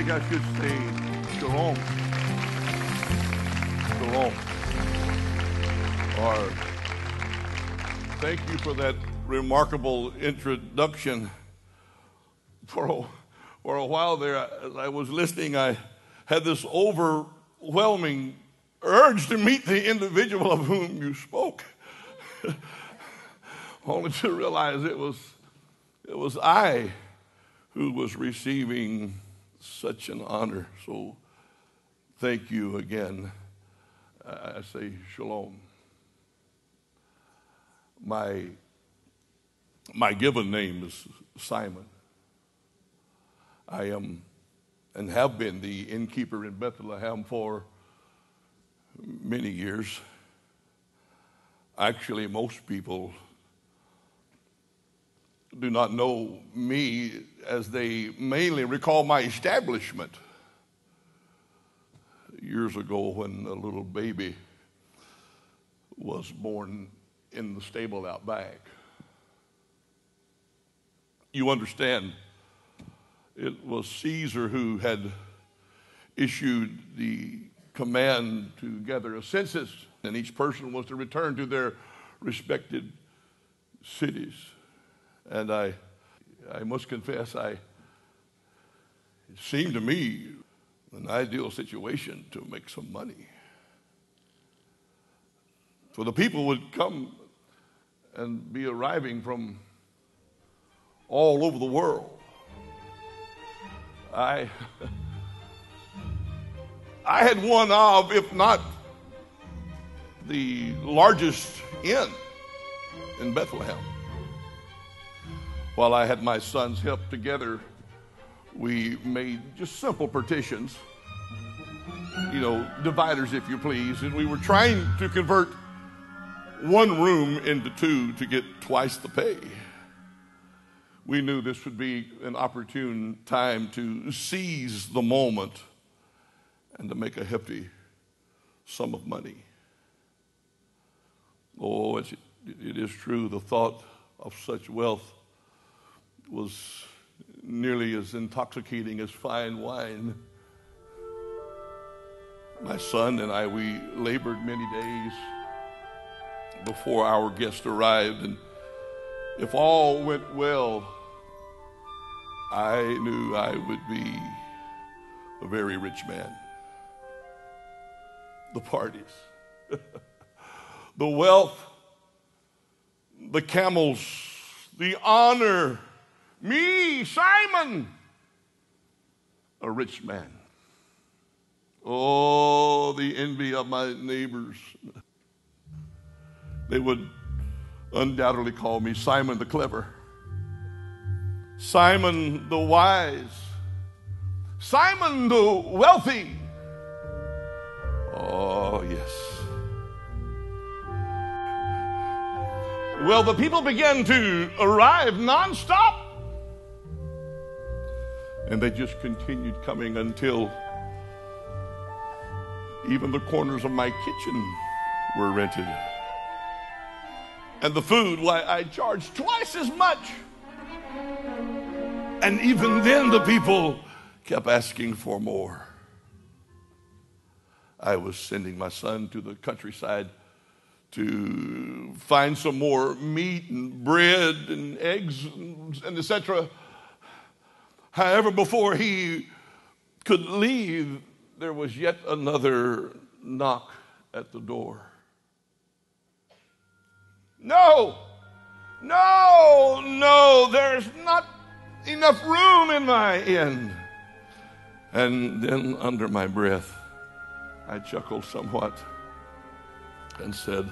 think I should say shalom. Shalom. Or thank you for that remarkable introduction. For a while there, as I was listening, I had this overwhelming urge to meet the individual of whom you spoke, only to realize it was I who was receiving such an honor. So thank you again. I say shalom. My given name is Simon. I am and have been the innkeeper in Bethlehem for many years. Actually, most people do not know me, as they mainly recall my establishment years ago when a little baby was born in the stable out back. You understand, it was Caesar who had issued the command to gather a census, and each person was to return to their respected cities. And I must confess, it seemed to me an ideal situation to make some money. For the people would come and be arriving from all over the world. I had one of, if not the largest inn in Bethlehem. While I had my sons help together, we made just simple partitions, dividers if you please, and we were trying to convert one room into two to get twice the pay. We knew this would be an opportune time to seize the moment and to make a hefty sum of money. Oh, it is true, the thought of such wealth was nearly as intoxicating as fine wine. My son and I, we labored many days before our guest arrived, and if all went well, I knew I would be a very rich man. The parties, the wealth, the camels, the honor. Me, Simon, a rich man. Oh, the envy of my neighbors. They would undoubtedly call me Simon the Clever, Simon the Wise, Simon the Wealthy. Oh, yes. Well, the people began to arrive nonstop. And they just continued coming until even the corners of my kitchen were rented. And the food, why, I charged twice as much. And even then the people kept asking for more. I was sending my son to the countryside to find some more meat and bread and eggs and etc. However, before he could leave, there was yet another knock at the door. No, there's not enough room in my inn. And then under my breath, I chuckled somewhat and said,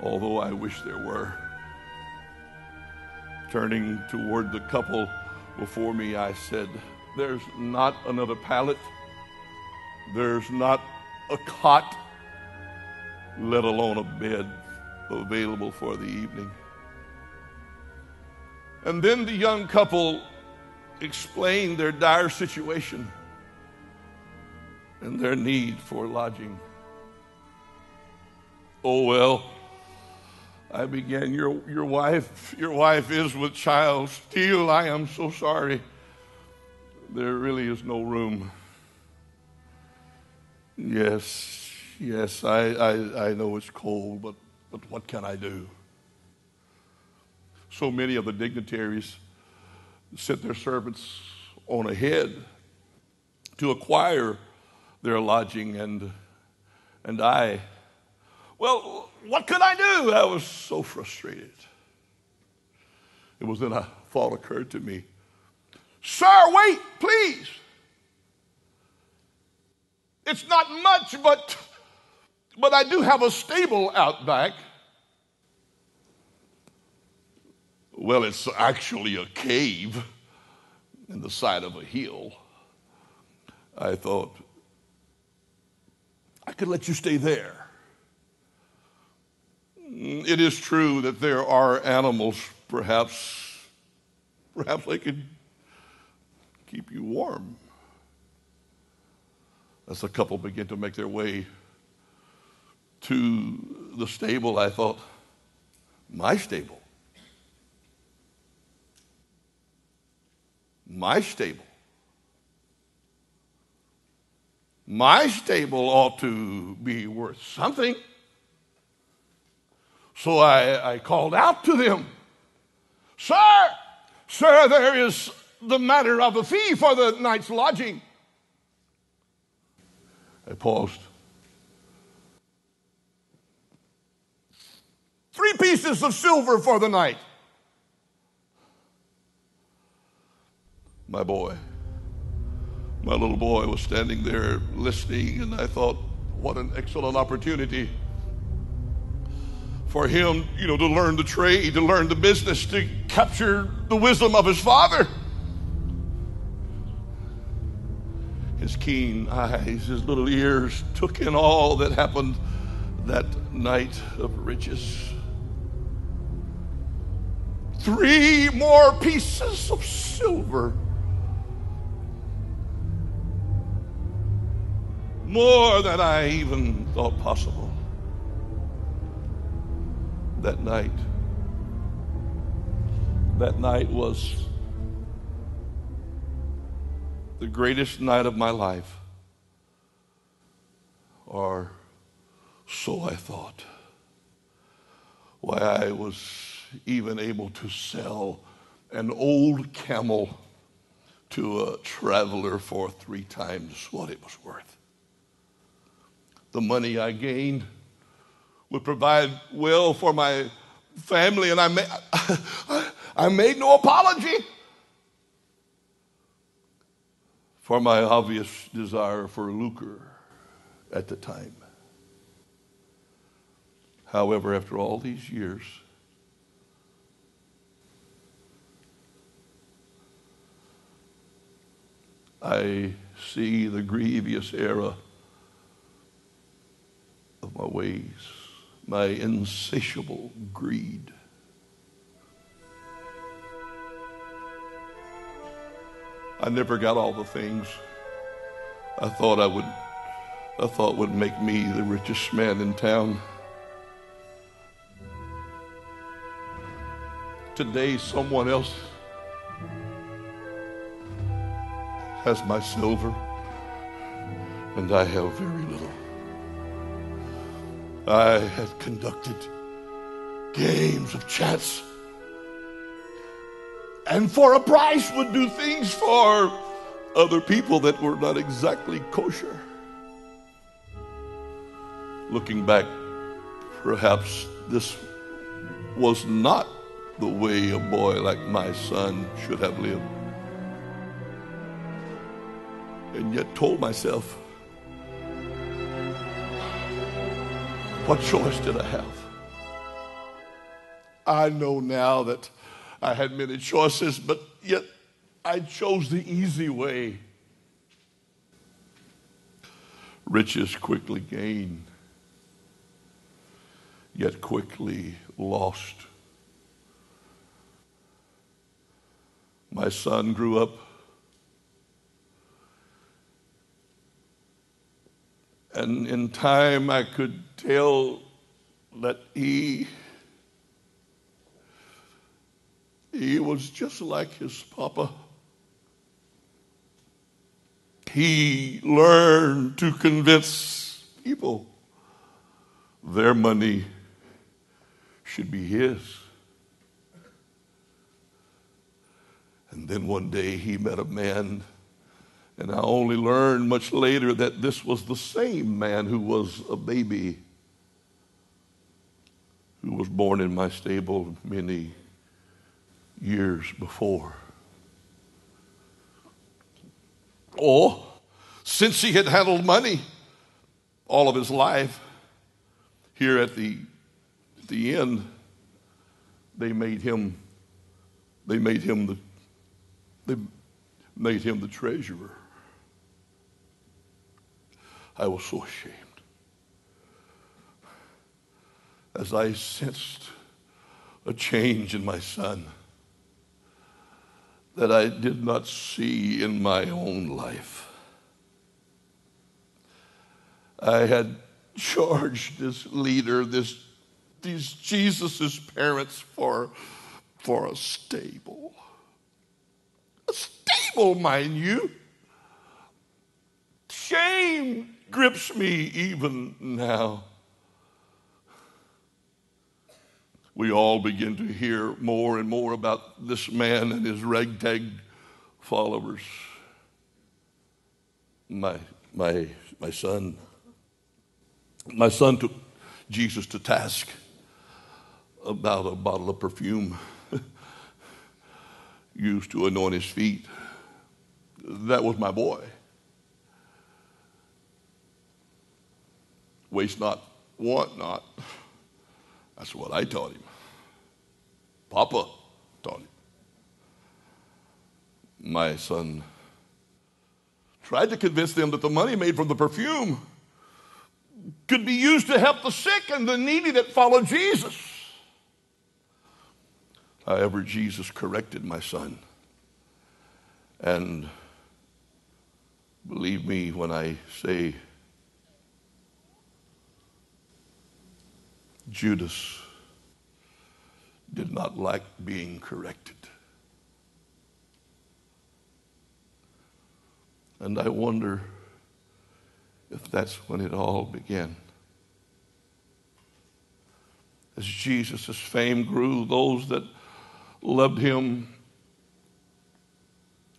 although I wish there were. Turning toward the couple before me, I said, there's not another pallet, there's not a cot, let alone a bed available for the evening. And then the young couple explained their dire situation and their need for lodging. Oh, well, I began, your wife is with child. Still, I am so sorry. There really is no room. Yes, I know it's cold, but what can I do? So many of the dignitaries sent their servants on ahead to acquire their lodging, and well, what could I do? I was so frustrated. It was then a thought occurred to me. Sir, wait, please. It's not much, but I do have a stable out back. Well, it's actually a cave in the side of a hill. I thought, I could let you stay there. It is true that there are animals, perhaps they could keep you warm. As the couple began to make their way to the stable, I thought, my stable? My stable? My stable ought to be worth something. So I called out to them, Sir, there is the matter of a fee for the night's lodging. I paused. 3 pieces of silver for the night. My little boy was standing there listening, and I thought, what an excellent opportunity for him, to learn the trade, to learn the business, to capture the wisdom of his father. His keen eyes, his little ears took in all that happened that night of riches. 3 more pieces of silver. More than I even thought possible. That night was the greatest night of my life, or so I thought. Why, I was even able to sell an old camel to a traveler for 3 times what it was worth. The money I gained would provide well for my family, and I made no apology for my obvious desire for lucre at the time. However, after all these years, I see the grievous error of my ways, my insatiable greed. I never got all the things I thought would make me the richest man in town. Today, someone else has my silver, and I have very little. I had conducted games of chance, and for a price would do things for other people that were not exactly kosher. Looking back, perhaps this was not the way a boy like my son should have lived. And yet told myself, what choice did I have? I know now that I had many choices, but yet I chose the easy way. Riches quickly gained, yet quickly lost. My son grew up, and in time I could tell that he was just like his papa. he learned to convince people their money should be his. And then one day he met a man, and I only learned much later that this was the same man who was a baby, who was born in my stable many years before. Oh, since he had handled money all of his life, here at the end, they made him the treasurer. I was so ashamed as I sensed a change in my son that I did not see in my own life. I had charged this leader, these Jesus' parents for a stable. A stable, mind you. Shame grips me even now. We all begin to hear more and more about this man and his ragtag followers. My son took Jesus to task about a bottle of perfume used to anoint his feet. That was my boy. Waste not, want not. That's what I taught him. Papa taught him. My son tried to convince them that the money made from the perfume could be used to help the sick and the needy that followed Jesus. However, Jesus corrected my son. And believe me when I say Judas did not like being corrected. And I wonder if that's when it all began. As Jesus' fame grew, those that loved him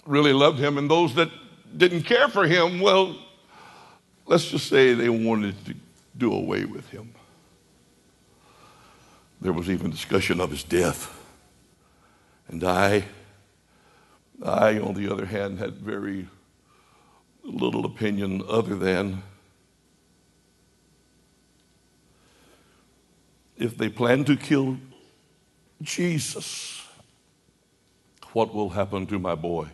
really loved him, and those that didn't care for him, well, let's just say they wanted to do away with him. There was even discussion of his death. And I, on the other hand, had very little opinion other than if they plan to kill Jesus, what will happen to my boy?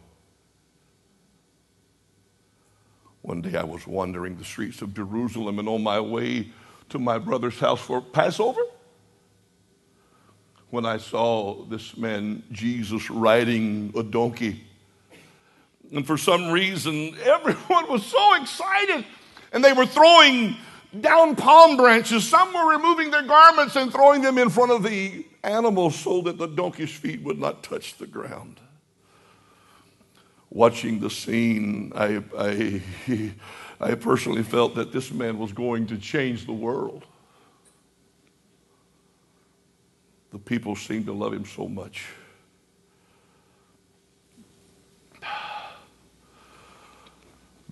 One day I was wandering the streets of Jerusalem and on my way to my brother's house for Passover, when I saw this man Jesus riding a donkey. And for some reason, everyone was so excited, and they were throwing down palm branches. Some were removing their garments and throwing them in front of the animal so that the donkey's feet would not touch the ground. Watching the scene, I personally felt that this man was going to change the world. The people seemed to love him so much.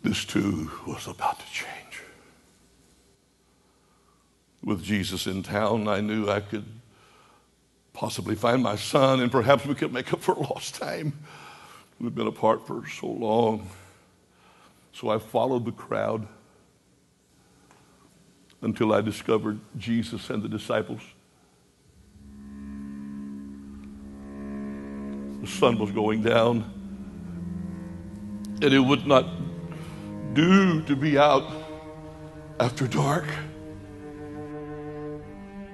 This too was about to change. With Jesus in town, I knew I could possibly find my son, and perhaps we could make up for lost time. We've been apart for so long. So I followed the crowd until I discovered Jesus and the disciples. The sun was going down, and it would not do to be out after dark.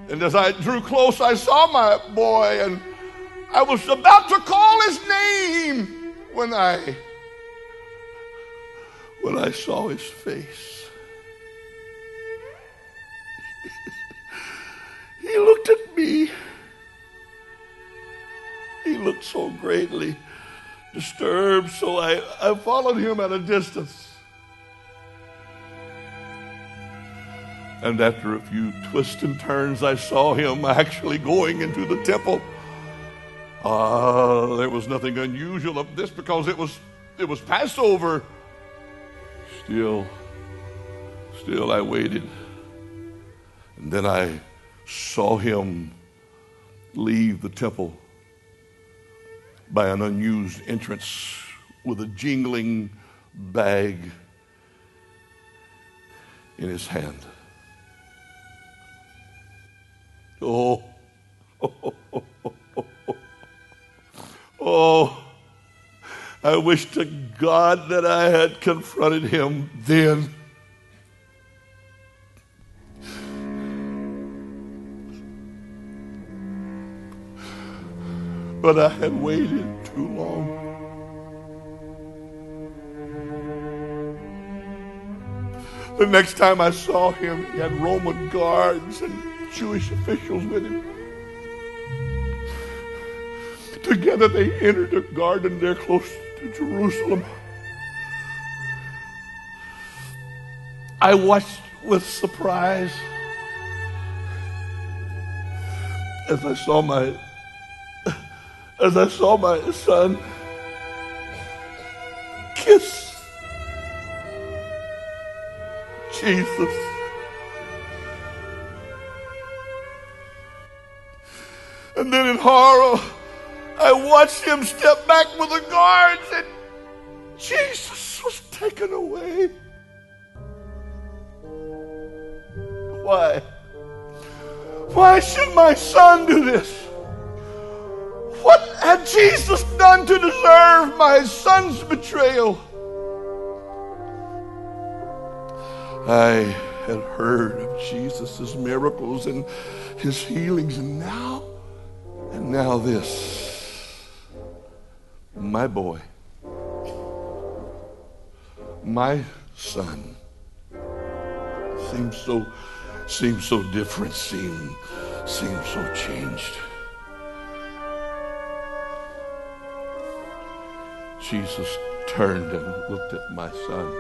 And as I drew close, I saw my boy, and I was about to call his name when I saw his face. He looked at me. He looked so greatly disturbed, so I followed him at a distance. And after a few twists and turns, I saw him actually going into the temple. There was nothing unusual of this because it was Passover. Still I waited. And then I saw him leave the temple by an unused entrance with a jingling bag in his hand. Oh, I wish to God that I had confronted him then. But I had waited too long. The next time I saw him, he had Roman guards and Jewish officials with him. Together they entered a garden there close to Jerusalem. I watched with surprise as I saw my son kiss Jesus. And then in horror, I watched him step back with the guards and Jesus was taken away. Why? Why should my son do this? What had Jesus done to deserve my son's betrayal? I had heard of Jesus' miracles and his healings, and now this. My boy, my son seems so different, seems so changed. Jesus turned and looked at my son.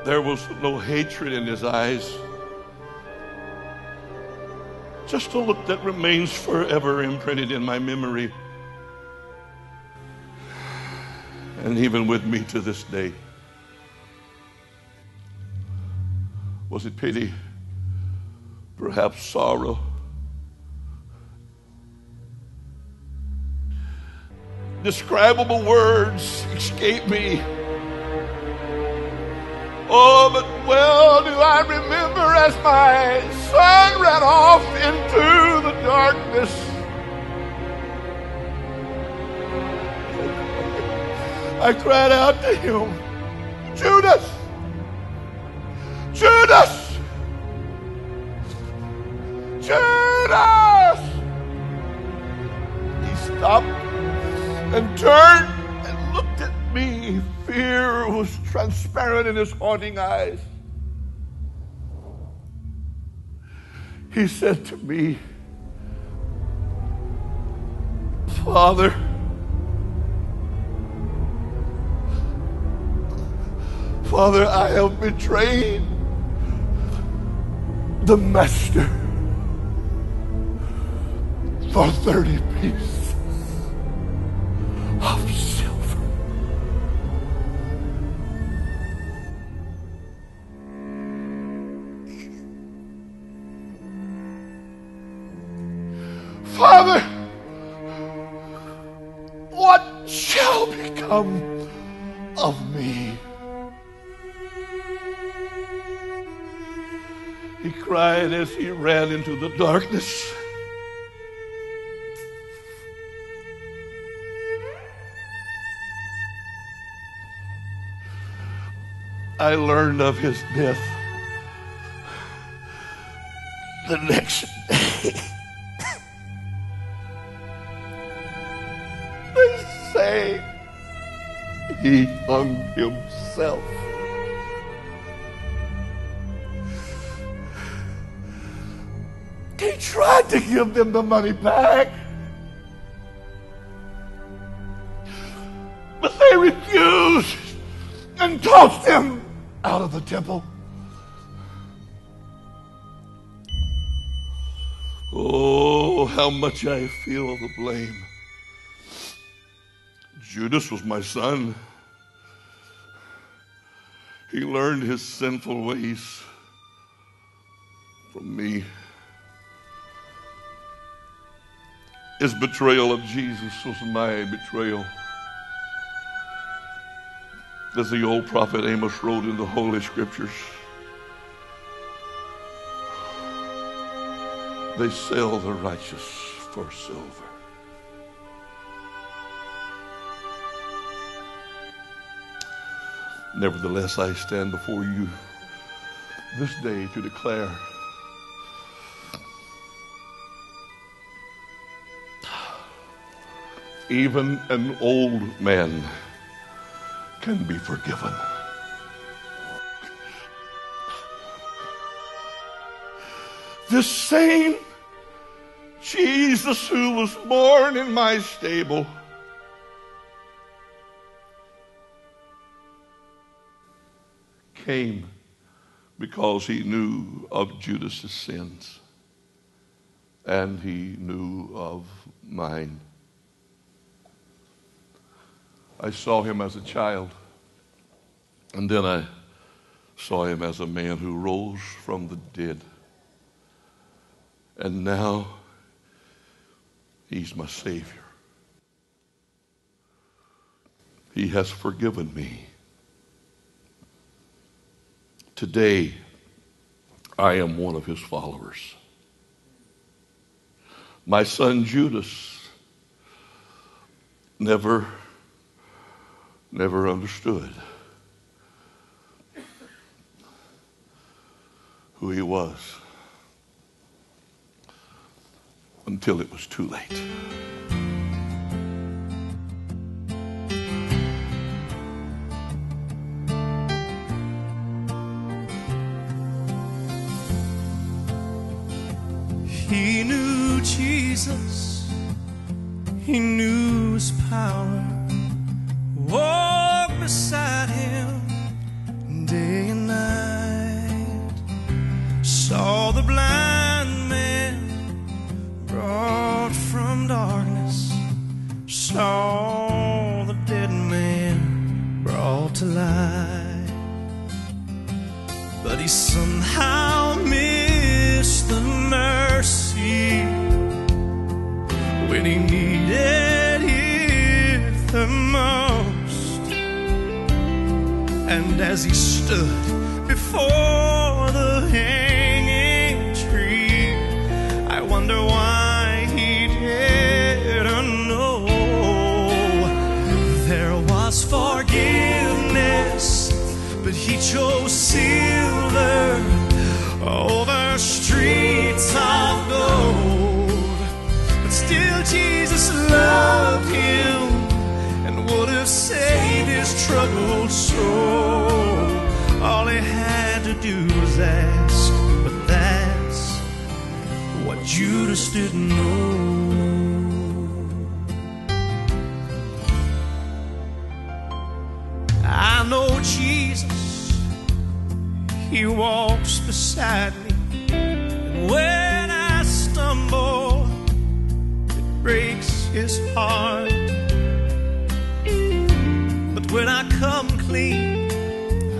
There was no hatred in his eyes, just a look that remains forever imprinted in my memory, and even with me to this day. Was it pity? Perhaps sorrow? Indescribable words escape me. Oh, but well do I remember as my son ran off into the darkness. I cried out to him, Judas! Judas! Judas! He stopped and turned and looked at me. Fear was transparent in his haunting eyes. He said to me, Father, I have betrayed the master for 30 pieces of silver. Father, what shall become of me? He cried as he ran into the darkness. I learned of his death the next day. They say he hung himself. He tried to give them the money back, but they refused. tossed him out of the temple. Oh, how much I feel the blame. Judas was my son. He learned his sinful ways from me. His betrayal of Jesus was my betrayal. As the old prophet Amos wrote in the Holy Scriptures, they sell the righteous for silver. Nevertheless, I stand before you this day to declare even an old man can be forgiven. This same Jesus who was born in my stable came because he knew of Judas's sins and he knew of mine. I saw him as a child, and then I saw him as a man who rose from the dead. And now he's my Savior. He has forgiven me. Today, I am one of his followers. My son Judas never understood who he was until it was too late. He knew Jesus, he knew his power, walked beside him day and night, saw the blind man brought from darkness, saw the dead man brought to life, but he somehow missed the mercy when he needed it the most. And as he stood before the hanging tree, I wonder why he didn't know there was forgiveness, but he chose silver over streets of gold. But still Jesus loved him and would have saved his troubled soul. All he had to do was ask, but that's what Judas didn't know. I know Jesus, he walks beside me, and when I stumble, it breaks his heart. But when I come clean,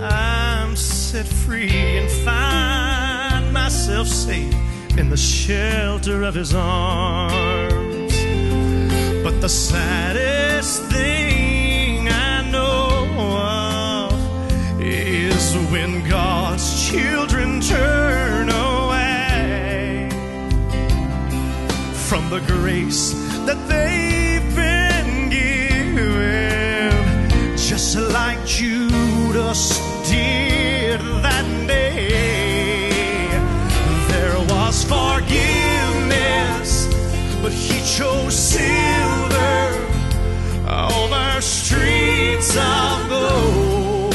I'm set free and find myself safe in the shelter of his arms. But the saddest thing I know of is when God's children turn away from the grace that they've been given, just like Judas did that day. There was forgiveness, but he chose silver over streets of gold.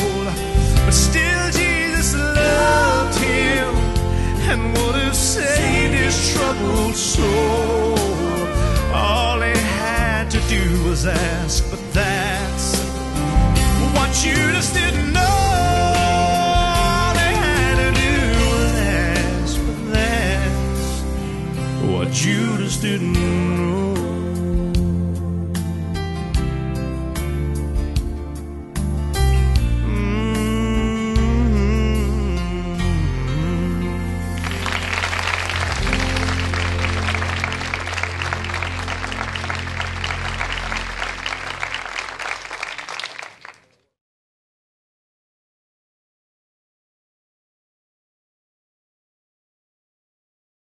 But still Jesus loved him and would have saved his troubled soul. All he had to do was ask, but that's what you just didn't know. student